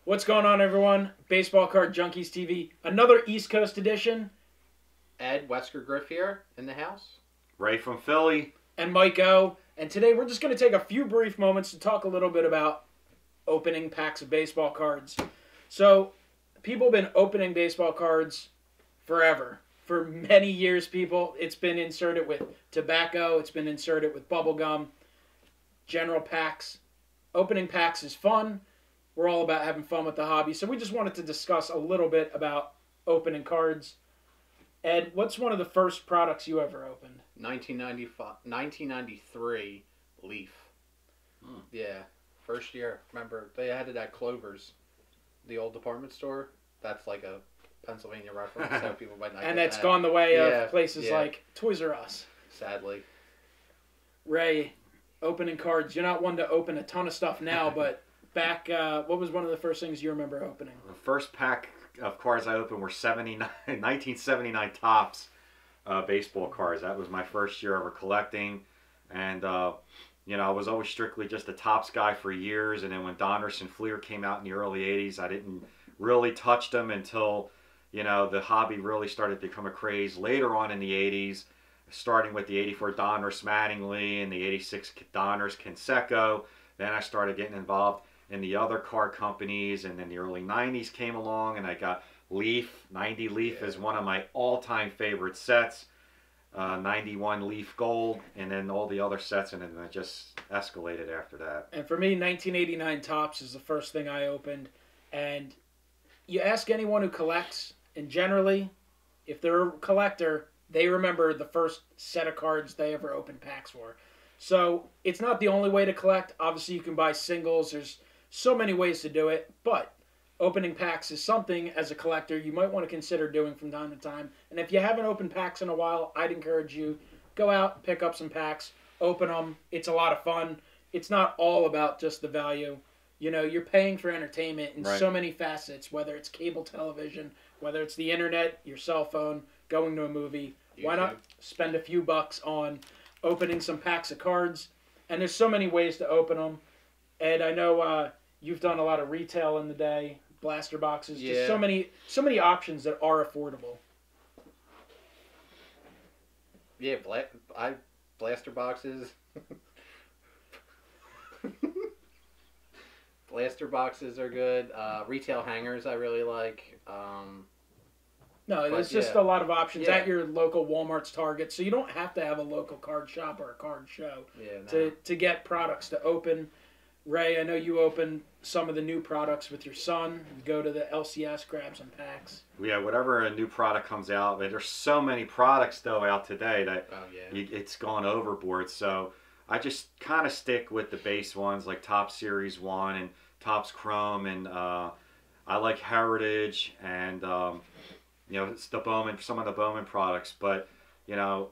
What's going on, everyone? Baseball Card Junkies TV, another East Coast edition. Ed, WeskerGriff here in the house. Ray from Philly. And MikeO. And today we're just going to take a few brief moments to talk a little bit about opening packs of baseball cards. So, people have been opening baseball cards forever. For many years, people, it's been inserted with tobacco, it's been inserted with bubble gum, general packs. Opening packs is fun. We're all about having fun with the hobby. So we just wanted to discuss a little bit about opening cards. Ed, what's one of the first products you ever opened? 1993 Leaf. Yeah, first year. Remember, they had it at Clover's, the old department store. That's like a Pennsylvania reference, so people might not And get that's that. gone the way of places like Toys R Us. Sadly. Ray, opening cards. You're not one to open a ton of stuff now, but back, what was one of the first things you remember opening? The first pack of cards I opened were 1979 Topps baseball cards. That was my first year ever collecting. And, you know, I was always strictly just a Topps guy for years. And then when Donruss and Fleer came out in the early 80s, I didn't really touch them until, you know, the hobby really started to become a craze later on in the 80s, starting with the 84 Donruss Mattingly and the 86 Donruss Canseco. Then I started getting involved in the other card companies, and then the early 90s came along, and I got Leaf. 90 Leaf is one of my all-time favorite sets. 91 Leaf Gold, and then all the other sets, and then it just escalated after that. And for me, 1989 Topps is the first thing I opened. And you ask anyone who collects, and generally, if they're a collector, they remember the first set of cards they ever opened packs for. So it's not the only way to collect. Obviously, you can buy singles. There's so many ways to do it, but opening packs is something, as a collector, you might want to consider doing from time to time. And if you haven't opened packs in a while, I'd encourage you, go out, pick up some packs, open them. It's a lot of fun. It's not all about just the value. You know, you're paying for entertainment in so many facets, whether it's cable television, whether it's the internet, your cell phone, going to a movie. YouTube. Why not spend a few bucks on opening some packs of cards? And there's so many ways to open them. Ed, I know you've done a lot of retail in the day, blaster boxes, just so many options that are affordable. Yeah, blaster boxes. Blaster boxes are good. Retail hangers I really like. No, there's just a lot of options at your local Walmart's, Target, so you don't have to have a local card shop or a card show to get products to open. Ray, I know you open some of the new products with your son. You go to the LCS, grab some packs. Yeah, whatever a new product comes out. There's so many products, though, out today that it's gone overboard. So I just kind of stick with the base ones like Topps Series 1 and Topps Chrome. And I like Heritage and, you know, it's the Bowman, some of the Bowman products. But, you know,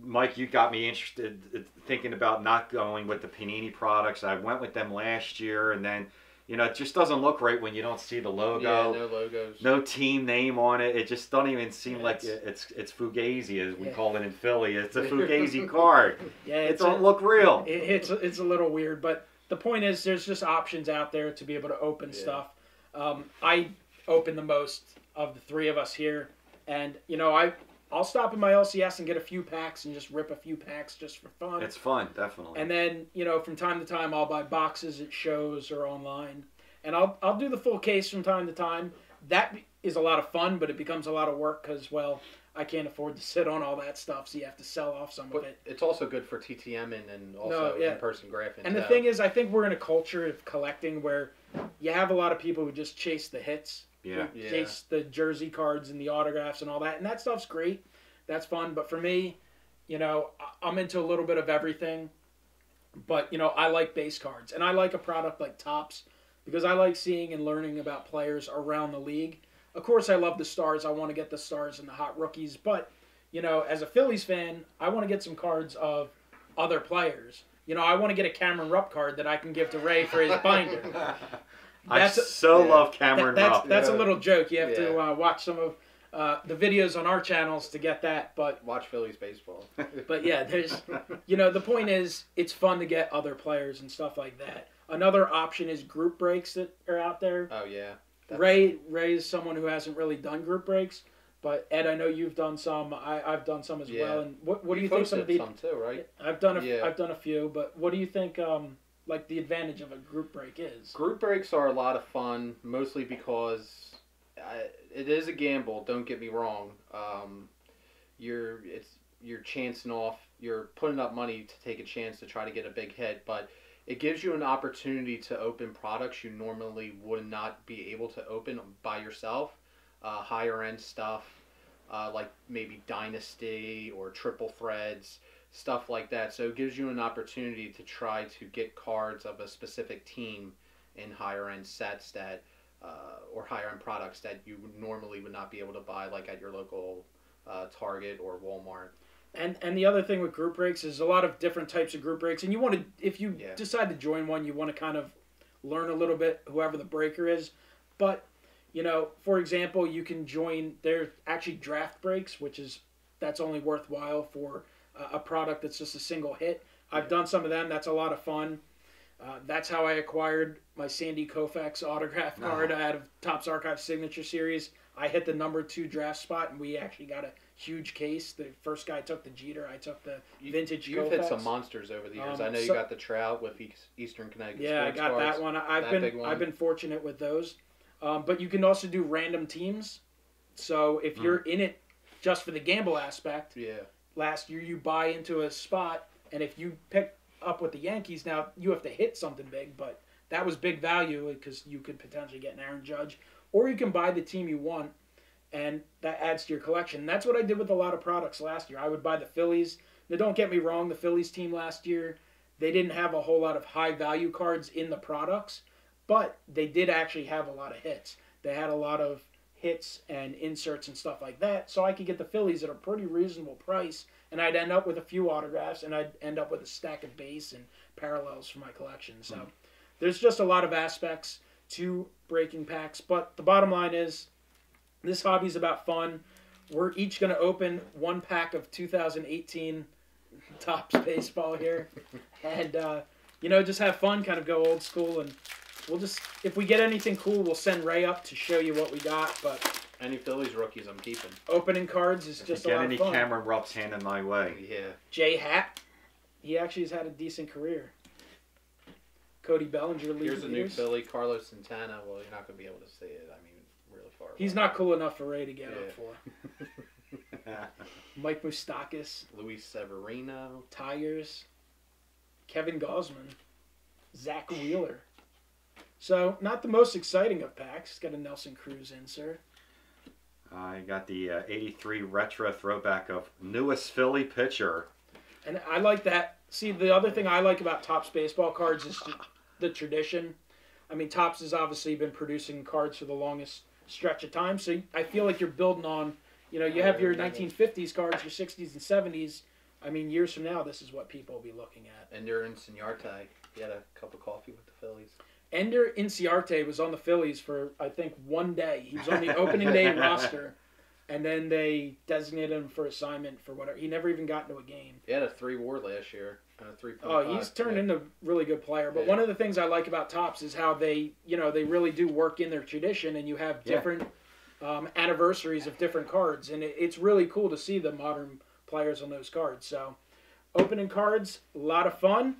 Mike, you got me interested thinking about not going with the Panini products. I went with them last year, and then, you know, it just doesn't look right when you don't see the logo. Yeah, no logos. No team name on it. It just doesn't even seem like it's Fugazi, as we call it in Philly. It's a Fugazi card. It don't look real. It's a little weird, but the point is there's just options out there to be able to open stuff. I open the most of the three of us here, and, you know, I'll stop in my LCS and get a few packs and just rip a few packs just for fun. It's fun, definitely. And then, you know, from time to time, I'll buy boxes at shows or online. And I'll do the full case from time to time. That is a lot of fun, but it becomes a lot of work because, well, I can't afford to sit on all that stuff, so you have to sell off some of it. It's also good for TTMing and also in-person graphing. And the thing is, I think we're in a culture of collecting where you have a lot of people who just chase the hits. Chase the jersey cards and the autographs and all that. And that stuff's great. That's fun. But for me, you know, I'm into a little bit of everything. But, you know, I like base cards. And I like a product like Topps because I like seeing and learning about players around the league. Of course, I love the stars. I want to get the stars and the hot rookies. But, you know, as a Phillies fan, I want to get some cards of other players. You know, I want to get a Cameron Rupp card that I can give to Ray for his binder. I love Cameron Rupp. That's a little joke. You have to watch some of the videos on our channels to get that. But watch Phillies baseball. But yeah, there's, you know, the point is it's fun to get other players and stuff like that. Another option is group breaks that are out there. Oh yeah. Ray is someone who hasn't really done group breaks, but Ed, I know you've done some. I've done some as well. And what do you think some of the? Some too, right? I've done a few, but what do you think? Like the advantage of a group break is? Group breaks are a lot of fun, mostly because it is a gamble. Don't get me wrong. You're chancing off. You're putting up money to take a chance to try to get a big hit, but it gives you an opportunity to open products you normally would not be able to open by yourself. Higher end stuff, like maybe Dynasty or Triple Threads, stuff like that. So it gives you an opportunity to try to get cards of a specific team in higher end sets that, or higher end products that you normally would not be able to buy, like at your local Target or Walmart. And the other thing with group breaks is a lot of different types of group breaks, and you want to, if you decide to join one, you want to kind of learn a little bit whoever the breaker is. But you know, for example, you can join. There's actually draft breaks, that's only worthwhile for a product that's just a single hit. I've done some of them. That's a lot of fun. That's how I acquired my Sandy Koufax autograph card out of Topps Archive Signature Series. I hit the #2 draft spot, and we actually got a huge case. The first guy took the Jeter. I took the vintage Koufax. You've hit some monsters over the years. I know you got the Trout with Eastern Connecticut. Yeah, I got that one. I've been fortunate with those. But you can also do random teams. So if you're in it just for the gamble aspect, last year you buy into a spot, and if you pick up with the Yankees, now you have to hit something big, but that was big value because you could potentially get an Aaron Judge. Or you can buy the team you want, and that adds to your collection. That's what I did with a lot of products last year. I would buy the Phillies. Now, don't get me wrong, the Phillies team last year, they didn't have a whole lot of high-value cards in the products, but they did actually have a lot of hits. They had a lot of hits and inserts and stuff like that, so I could get the Phillies at a pretty reasonable price, and I'd end up with a few autographs, and I'd end up with a stack of base and parallels for my collection. So there's just a lot of aspects to breaking packs, but the bottom line is this hobby's about fun. We're each going to open one pack of 2018 Topps baseball here, and just have fun, kind of go old school, and we'll just, if we get anything cool, we'll send Ray up to show you what we got. But any Phillies rookies I'm keeping. Opening cards is just a lot of fun. Get any camera roughs handed my way. Yeah. Jay Happ, he actually has had a decent career. Cody Bellinger leads. Here's a new Philly, Carlos Santana. Well, you're not going to be able to see it. I mean, really far away. He's not cool enough for Ray to get up for. Mike Moustakas. Luis Severino. Tigers. Kevin Gausman. Zach Wheeler. So, not the most exciting of packs. Got a Nelson Cruz insert. I got the 83 retro throwback of newest Philly pitcher. And I like that. See, the other thing I like about Topps baseball cards is the tradition. I mean, Topps has obviously been producing cards for the longest stretch of time, so I feel like you're building on, you have your 1950s cards, your 60s and 70s. I mean, years from now, this is what people will be looking at. Ender Inciarte. He had a cup of coffee with the Phillies. Ender Inciarte was on the Phillies for, I think, one day. He was on the opening day roster, and then they designated him for assignment for whatever. He never even got into a game. He had a 3 WAR last year. 3.5. Oh, he's turned into a really good player. But one of the things I like about Topps is how they really do work in their tradition, and you have different anniversaries of different cards, and it's really cool to see the modern players on those cards. So, opening cards, a lot of fun.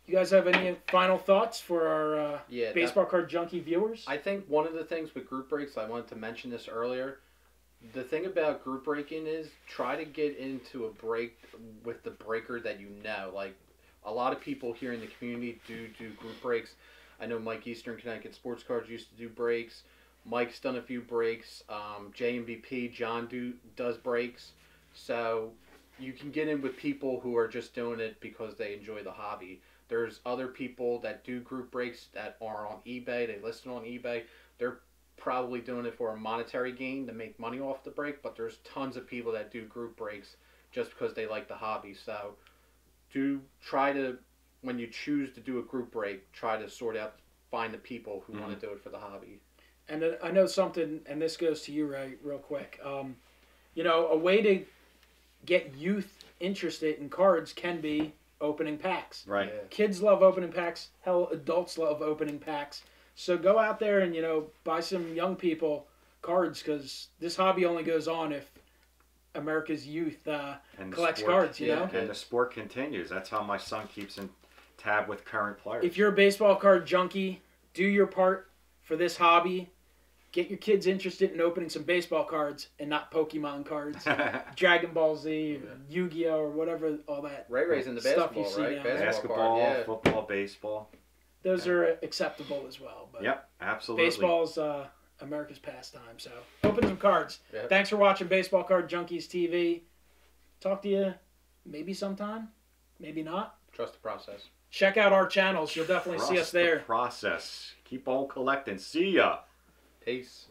You guys have any final thoughts for our baseball card junkie viewers? I think one of the things with group breaks, I wanted to mention this earlier. The thing about group breaking is try to get into a break with the breaker that you know. Like, a lot of people here in the community do group breaks. I know Mike Eastern Connecticut Sportscards used to do breaks. Mike's done a few breaks. JMVP, John does breaks. So you can get in with people who are just doing it because they enjoy the hobby. There's other people that do group breaks that are on eBay. They list it on eBay. They're probably doing it for a monetary gain to make money off the break, but there's tons of people that do group breaks just because they like the hobby. So do try to, when you choose to do a group break, try to find the people who want to do it for the hobby. And I know something, and this goes to you, Ray, real quick. A way to get youth interested in cards can be opening packs. Right. Yeah. Kids love opening packs. Hell, adults love opening packs. So go out there and, buy some young people cards, because this hobby only goes on if America's youth And the collects sport- cards, you yeah. know? And the sport continues. That's how my son keeps in tab with current players. If you're a baseball card junkie, do your part for this hobby. Get your kids interested in opening some baseball cards and not Pokemon cards, Dragon Ball Z, Yu-Gi-Oh, or whatever, all that. Ray's in the Stuff you basketball, see right? now. Basketball, card, yeah. football, baseball. Those are acceptable as well. But Yep, absolutely. baseball's America's pastime. So open some cards. Yep. Thanks for watching Baseball Card Junkies TV. Talk to you maybe sometime, maybe not. Trust the process. Check out our channels. You'll definitely see us Trust the there. process. Keep on collecting. See ya. Peace.